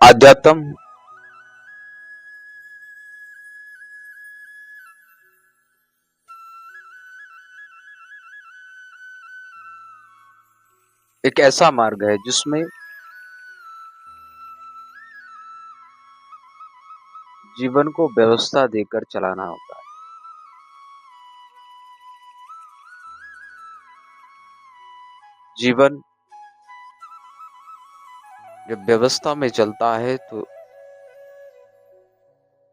अध्यात्म एक ऐसा मार्ग है जिसमें जीवन को व्यवस्था देकर चलाना होता है। जीवन जब व्यवस्था में चलता है तो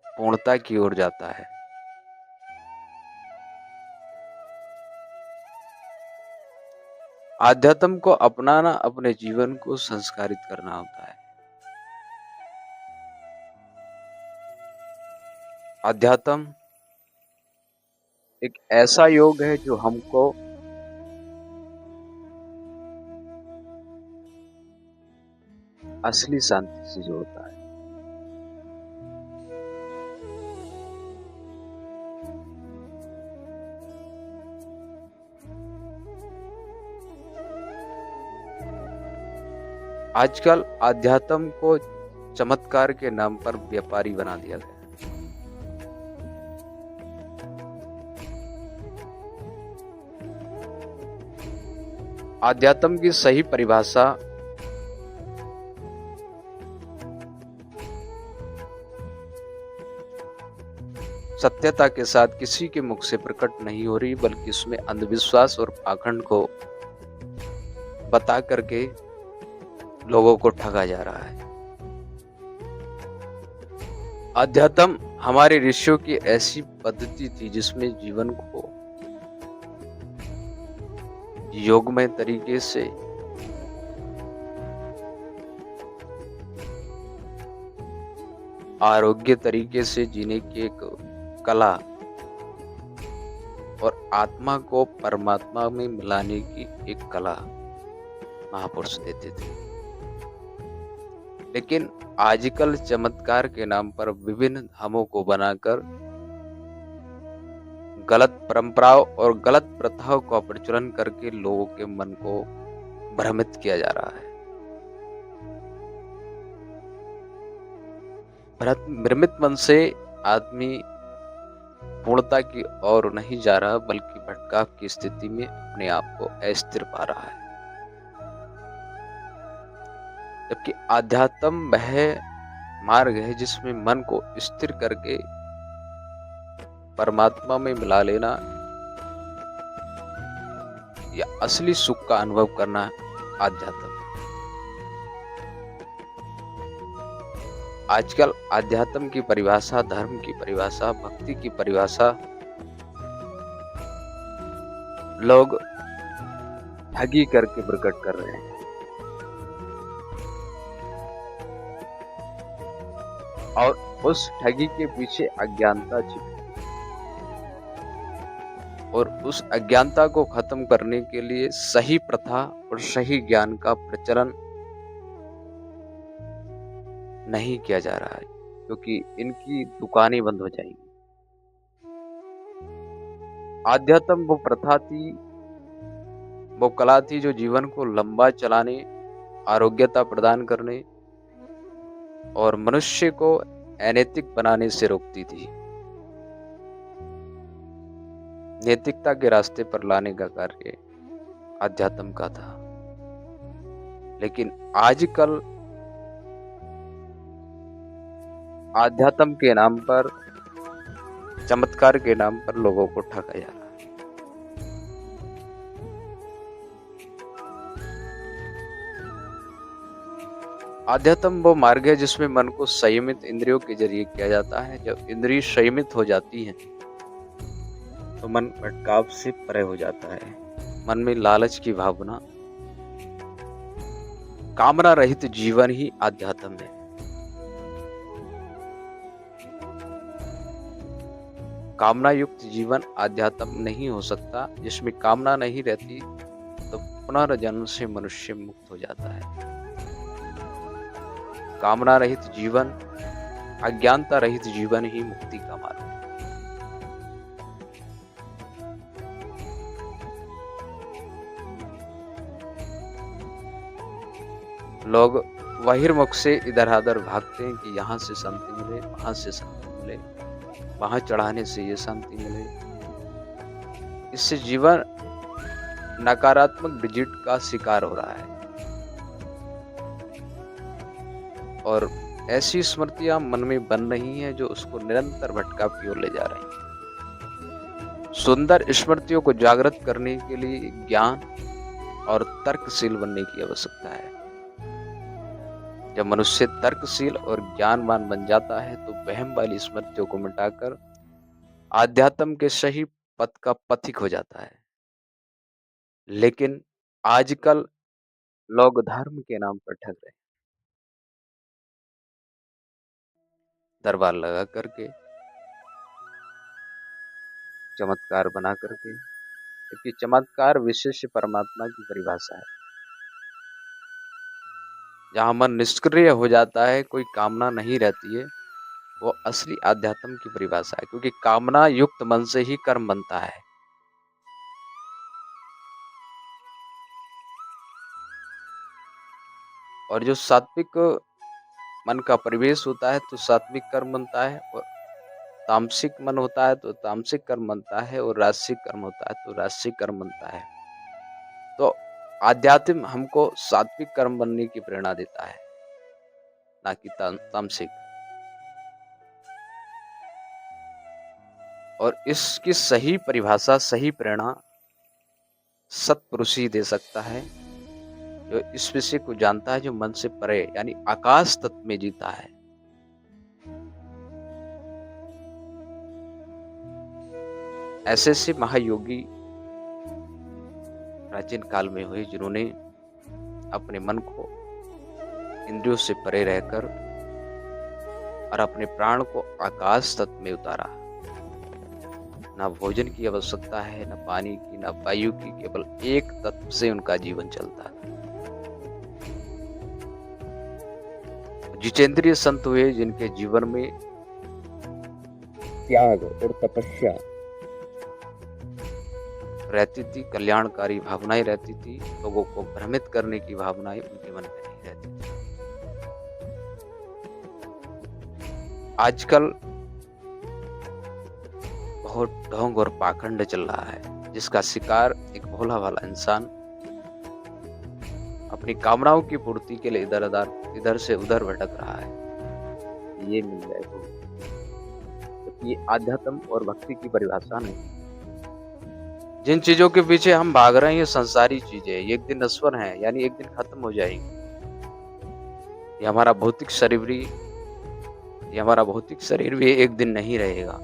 पूर्णता की ओर जाता है। आध्यात्म को अपनाना अपने जीवन को संस्कारित करना होता है। आध्यात्म एक ऐसा योग है जो हमको असली शांति से जोड़ता है। आजकल आध्यात्म को चमत्कार के नाम पर व्यापारी बना दिया गया है। आध्यात्म की सही परिभाषा सत्यता के साथ किसी के मुख से प्रकट नहीं हो रही, बल्कि उसमें अंधविश्वास और पाखंड को बता करके लोगों को ठगा जा रहा है। अध्यात्म हमारे ऋषियों की ऐसी पद्धति थी जिसमें जीवन को योगमय तरीके से आरोग्य तरीके से जीने की एक कला और आत्मा को परमात्मा में मिलाने की एक कला महापुरुष देते थे। लेकिन आजकल चमत्कार के नाम पर विभिन्न धामों को बनाकर गलत परंपराओं और गलत प्रथाओं का प्रचलन करके लोगों के मन को भ्रमित किया जा रहा है। भ्रमित मन से आदमी पूर्णता की ओर नहीं जा रहा, बल्कि भटकाव की स्थिति में अपने आप को अस्थिर पा रहा है। जबकि आध्यात्म वह मार्ग है जिसमें मन को स्थिर करके परमात्मा में मिला लेना या असली सुख का अनुभव करना आध्यात्म। आजकल आध्यात्म की परिभाषा, धर्म की परिभाषा, भक्ति की परिभाषा लोग ठगी करके प्रकट कर रहे हैं। और उस ठगी के पीछे अज्ञानता छिपी, और उस अज्ञानता को खत्म करने के लिए सही प्रथा और सही ज्ञान का प्रचलन नहीं किया जा रहा है, क्योंकि इनकी दुकानें बंद हो जाएंगी। आध्यात्म वो प्रथा थी, वो कला थी जो जीवन को लंबा चलाने, आरोग्यता प्रदान करने और मनुष्य को अनैतिक बनाने से रोकती थी। नैतिकता के रास्ते पर लाने का कार्य आध्यात्म का था। लेकिन आजकल आध्यात्म के नाम पर, चमत्कार के नाम पर लोगों को ठगा जा रहा है। आध्यात्म वो मार्ग है जिसमें मन को संयमित इंद्रियों के जरिए किया जाता है। जब इंद्रिय संयमित हो जाती हैं तो मन भटकाव से परे हो जाता है। मन में लालच की भावना, कामना रहित जीवन ही आध्यात्म है। कामना युक्त जीवन आध्यात्म नहीं हो सकता। जिसमें कामना नहीं रहती तो पुनर्जन्म से मनुष्य मुक्त हो जाता है। कामना रहित जीवन, अज्ञानता रहित जीवन ही मुक्ति का मार्ग है। लोग बहिर्मुख से इधर-उधर भागते हैं कि यहाँ से शांति मिले, वहाँ से शांति मिले, वहाँ चढ़ाने से ये शांति मिले। इससे जीवन नकारात्मक डिजिट का शिकार हो रहा है और ऐसी स्मृतियाँ मन में बन रही हैं जो उसको निरंतर भटकाव की ओर ले जा रही हैं। सुंदर स्मृतियों को जागृत करने के लिए ज्ञान और तर्कशील बनने की आवश्यकता है। जब मनुष्य तर्कशील और ज्ञानवान बन जाता है तो वहम वाली स्मृतियों को मिटाकर आध्यात्म के सही पथ का पथिक हो जाता है। लेकिन आजकल लोग धर्म के नाम पर ठग रहे हैं, दरबार लगा करके, चमत्कार बना करके, क्योंकि चमत्कार विशेष परमात्मा की परिभाषा है। जहाँ मन निष्क्रिय हो जाता है, कोई कामना नहीं रहती है, वो असली आध्यात्म की परिभाषा है, क्योंकि कामना युक्त मन से ही कर्म बनता है। और जो सात्विक मन का परिवेश होता है तो सात्विक कर्म बनता है, और तामसिक मन होता है तो तामसिक कर्म बनता है, और राजसिक कर्म होता है तो राजसिक कर्म बनता है। तो आध्यात्म हमको सात्विक कर्म बनने की प्रेरणा देता है, ना कि तामसिक। और इसकी सही परिभाषा, सही प्रेरणा सत्पुरुष ही दे सकता है, जो इस विषय को जानता है, जो मन से परे यानी आकाश तत्व में जीता है। ऐसे महायोगी प्राचीन काल में हुए जिन्होंने अपने मन को इंद्रियों से परे रहकर और अपने प्राण को आकाश तत्व में उतारा। ना भोजन की आवश्यकता है, ना पानी की, ना वायु की, केवल एक तत्व से उनका जीवन चलता था। जितेंद्रिय संत हुए जिनके जीवन में त्याग और तपस्या रहती थी, कल्याणकारी भावनाएं रहती थी, लोगों को भ्रमित करने की भावनाएं उनके मन में नहीं रहती थी। आजकल बहुत ढोंग और पाखंड चल रहा है, जिसका शिकार एक भोला भाला इंसान अपनी कामनाओं की पूर्ति के लिए इधर से उधर भटक रहा है। ये मिल जाए तो ये आध्यात्म और भक्ति की परिभाषा नहीं। जिन चीजों के पीछे हम भाग रहे हैं ये संसारी चीजें, ये एक दिन नश्वर हैं, यानी एक दिन खत्म हो जाएंगी। ये हमारा भौतिक शरीर भी एक दिन नहीं रहेगा।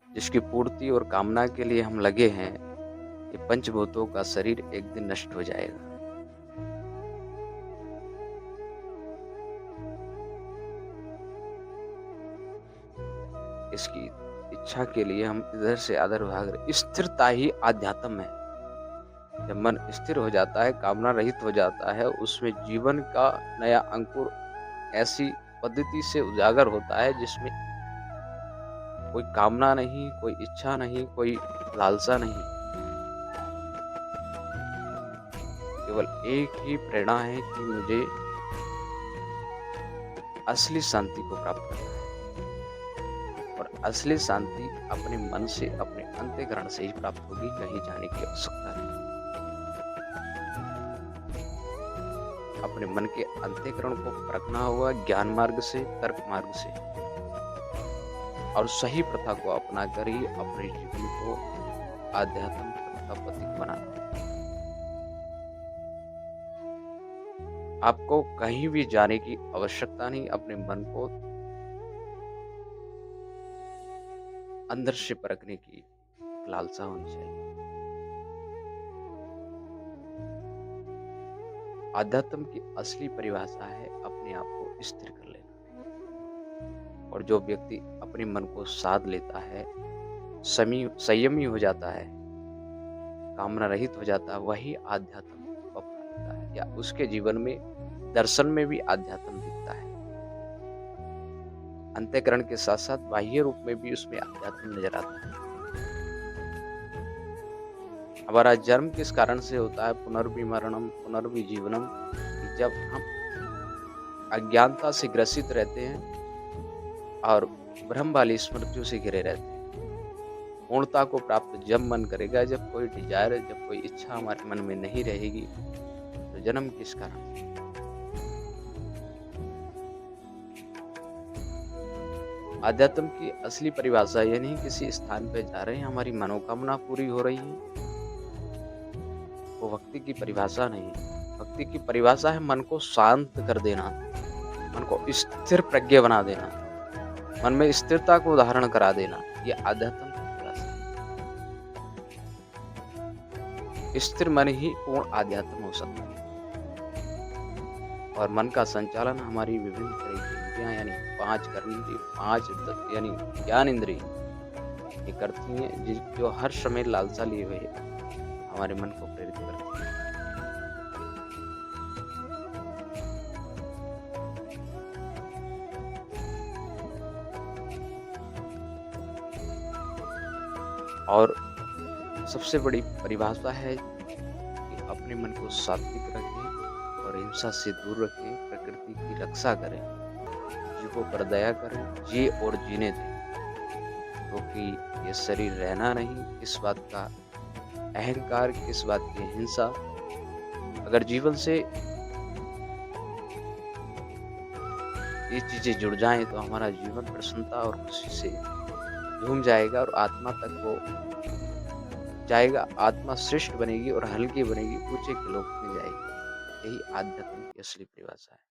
जिसकी पूर्ति और कामना के लिए हम लगे हैं, ये पंचभूतों का शरीर एक दिन नष्ट हो जाएगा। इसकी इच्छा के लिए हम इधर से उधर भाग रहे। स्थिरता ही आध्यात्म है। जब मन स्थिर हो जाता है, कामना रहित हो जाता है, उसमें जीवन का नया अंकुर ऐसी पद्धति से उजागर होता है जिसमें कोई कामना नहीं, कोई इच्छा नहीं, कोई लालसा नहीं। केवल एक ही प्रेरणा है कि मुझे असली शांति को प्राप्त करना है, और असली शांति अपने मन से, अपने अंतःकरण से ही प्राप्त होगी, कहीं जाने की आवश्यकता नहीं। अपने मन के अंतःकरण को परखना होगा ज्ञान मार्ग से, तर्क मार्ग से, और सही प्रथा को अपना कर ही अपने जीवन को आध्यात्म का प्रतीक बनाना है। आपको कहीं भी जाने की आवश्यकता नहीं, अपने मन को अंदर से परखने की लालसा होनी चाहिए। आध्यात्म की असली परिभाषा है अपने आप को स्थिर कर लेना। और जो व्यक्ति अपने मन को साध लेता है, संयमी हो जाता है, कामना रहित हो जाता है, वही आध्यात्म को अपना लेता है, या उसके जीवन में दर्शन में भी आध्यात्म दिखता है। अंतःकरण के साथ साथ बाह्य रूप में भी उसमें आध्यात्म नजर आता है। अब हमारा जन्म किस कारण से होता है? पुनर्विमरणम पुनर्विजीवनम, कि जब हम अज्ञानता से ग्रसित रहते हैं और ब्रह्म वाली स्मृतियों से घिरे रहते हैं। पूर्णता को प्राप्त जब मन करेगा, जब कोई डिज़ायर, जब कोई इच्छा हमारे मन में नहीं रहेगी, तो जन्म किस कारण से? अध्यात्म की असली परिभाषा ये नहीं किसी स्थान पे जा रहे हैं, हमारी मनोकामना पूरी हो रही है, वो भक्ति की परिभाषा नहीं है। भक्ति की परिभाषा है मन को शांत कर देना, मन को स्थिर प्रज्ञ बना देना, मन में स्थिरता को धारण करा देना। ये आध्यात्म की परिभाषा है। स्थिर मन ही पूर्ण आध्यात्म हो सकता है। और मन का संचालन हमारी विभिन्न तरह की इंद्रियां, यानी 5 कर्मेंद्रिय, 5 यानी ज्ञान इंद्रिय, ये करती हैं, जो हर समय लालसा लिए हुए हमारे मन को प्रेरित करती हैं। और सबसे बड़ी परिभाषा है कि अपने मन को सात्विक रखें और हिंसा से दूर रखें, प्रकृति की रक्षा करें, जीवों पर दया करें, जिए और जीने दें, क्योंकि ये शरीर रहना नहीं, किस बात का अहंकार, किस बात की हिंसा। अगर जीवन से ये चीजें जुड़ जाएं तो हमारा जीवन प्रसन्नता और खुशी से झूम जाएगा और आत्मा तक वो जाएगा। आत्मा श्रेष्ठ बनेगी और हल्की बनेगी, ऊंचे के लोक में जाएगी। यही आध्यात्म की असली परिभाषा है।